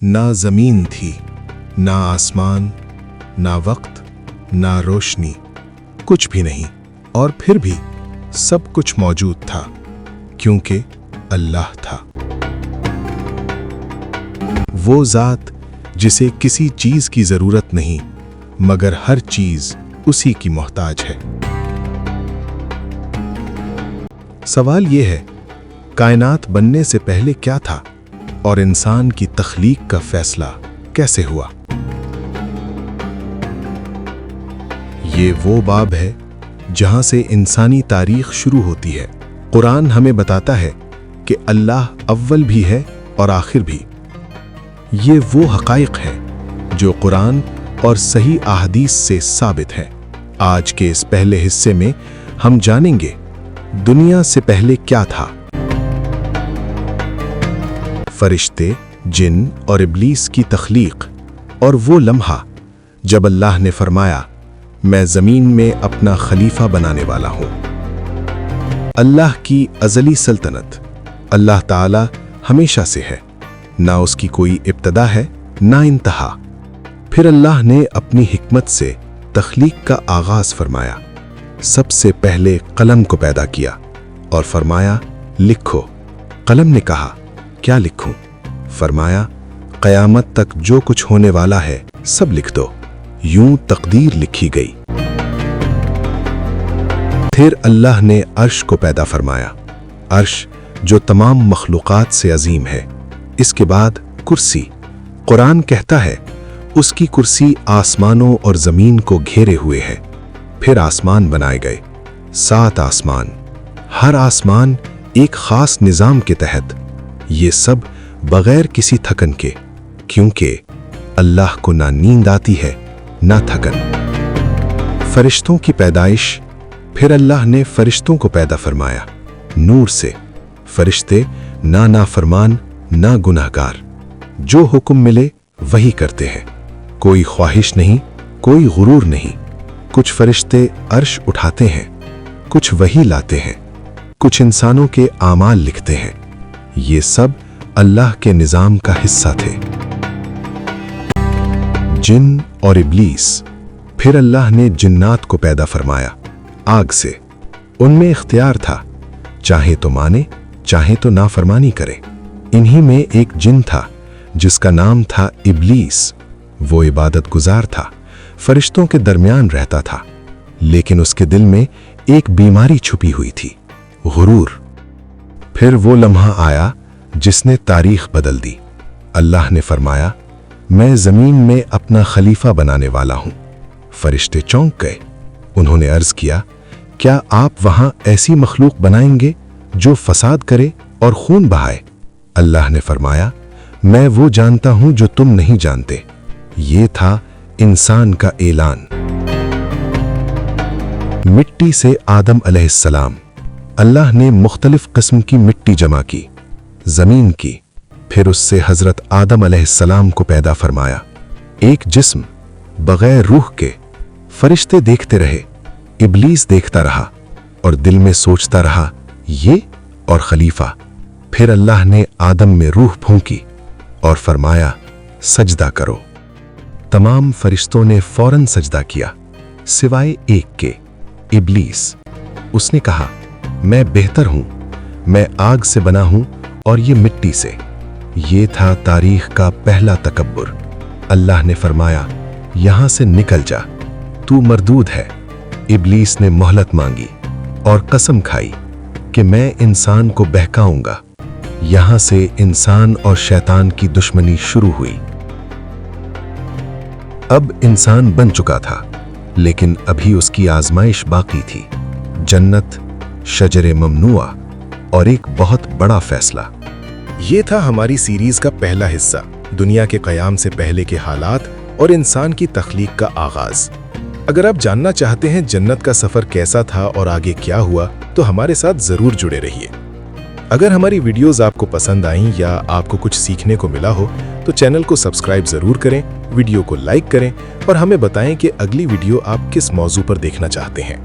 ना जमीन थी, ना आसमान, ना वक्त, ना रोशनी, कुछ भी नहीं, और फिर भी सब कुछ मौजूद था, क्योंकि अल्लाह था। वो ज़ात जिसे किसी चीज़ की ज़रूरत नहीं, मगर हर चीज़ उसी की मोहताज है। सवाल ये है, कायनात बनने से पहले क्या था और इंसान की तख्लीक का फैसला कैसे हुआ? ये वो बाब है जहां से इंसानी तारीख शुरू होती है। कुरान हमें बताता है कि अल्लाह अव्वल भी है और आखिर भी। ये वो हक़ाइक़ है जो कुरान और सही अहादीस से साबित है। आज के इस पहले हिस्से में हम जानेंगे दुनिया से पहले क्या था। फरिश्ते, जिन और इब्लीस की तख्लीक और वो लम्हा जब अल्लाह ने फरमाया, मैं ज़मीन में अपना खलीफा बनाने वाला हूँ। अल्लाह की अज़ली सल्तनत अल्लाह ताला हमेशा से है, ना उसकी कोई इब्तदा है ना इंतहा। फिर अल्लाह ने अपनी हिकमत से तख्लीक का आगाज़ फरमाया। सबसे पहले कलम को पैदा किया और फरमाया, लिखो। कलम ने कहा, क्या लिखूं? फरमाया, क़यामत तक जो कुछ होने वाला है सब लिख दो। यूं तकदीर लिखी गई। फिर अल्लाह ने अर्श को पैदा फरमाया। अर्श जो तमाम मखलूक़ात से अजीम है। इसके बाद कुर्सी। कुरान कहता है उसकी कुर्सी आसमानों और ज़मीन को घेरे हुए है। फिर आसमान बनाए गए, 7 आसमान, हर आसमान एक ख़ास निज़ाम के तहत। ये सब बग़ैर किसी थकन के, क्योंकि अल्लाह को ना नींद आती है ना थकन। फरिश्तों की पैदाइश। फिर अल्लाह ने फरिश्तों को पैदा फरमाया नूर से। फरिश्ते ना नाफरमान ना गुनाहगार, जो हुक्म मिले वही करते हैं। कोई ख्वाहिश नहीं, कोई गुरूर नहीं। कुछ फरिश्ते अर्श उठाते हैं, कुछ वही लाते हैं, कुछ इंसानों के आमाल लिखते हैं। ये सब अल्लाह के निज़ाम का हिस्सा थे। जिन और इब्लीस। फिर अल्लाह ने जिन्नात को पैदा फरमाया आग से। उनमें इख्तियार था, चाहे तो माने चाहे तो नाफरमानी करे। इन्हीं में एक जिन था जिसका नाम था इब्लीस। वो इबादत गुजार था, फरिश्तों के दरमियान रहता था, लेकिन उसके दिल में एक बीमारी छुपी हुई थी, गुरूर। फिर वो लम्हा आया जिसने तारीख बदल दी। अल्लाह ने फरमाया, मैं ज़मीन में अपना खलीफा बनाने वाला हूँ। फरिश्ते चौंक गए। उन्होंने अर्ज किया, क्या आप वहाँ ऐसी मखलूक बनाएंगे जो फसाद करे और खून बहाए? अल्लाह ने फरमाया, मैं वो जानता हूँ जो तुम नहीं जानते। ये था इंसान का ऐलान। मिट्टी से आदम अलैहिस्सलाम। अल्लाह ने मुख्तलिफ किस्म की मिट्टी जमा की, ज़मीन की। फिर उससे हज़रत आदम अलैहिस्सलाम को पैदा फरमाया, एक जिस्म बग़ैर रूह के। फरिश्ते देखते रहे, इब्लीस देखता रहा और दिल में सोचता रहा, ये और खलीफा। फिर अल्लाह ने आदम में रूह फूंकी और फरमाया, सजदा करो। तमाम फरिश्तों ने फौरन सजदा किया, सिवाय एक के, इब्लीस। उसने कहा, मैं बेहतर हूं, मैं आग से बना हूं और ये मिट्टी से। ये था तारीख का पहला तकब्बुर। अल्लाह ने फरमाया, यहां से निकल जा, तू मरदूद है। इब्लीस ने मोहलत मांगी और कसम खाई कि मैं इंसान को बहकाऊंगा। यहां से इंसान और शैतान की दुश्मनी शुरू हुई। अब इंसान बन चुका था, लेकिन अभी उसकी आजमाइश बाकी थी। जन्नत, शजरे ममनुआ और एक बहुत बड़ा फैसला। ये था हमारी सीरीज का पहला हिस्सा, दुनिया के क़याम से पहले के हालात और इंसान की तख्लीक का आगाज। अगर आप जानना चाहते हैं जन्नत का सफ़र कैसा था और आगे क्या हुआ, तो हमारे साथ ज़रूर जुड़े रहिए। अगर हमारी वीडियोस आपको पसंद आईं या आपको कुछ सीखने को मिला हो, तो चैनल को सब्सक्राइब ज़रूर करें, वीडियो को लाइक करें और हमें बताएं कि अगली वीडियो आप किस मौजू पर देखना चाहते हैं।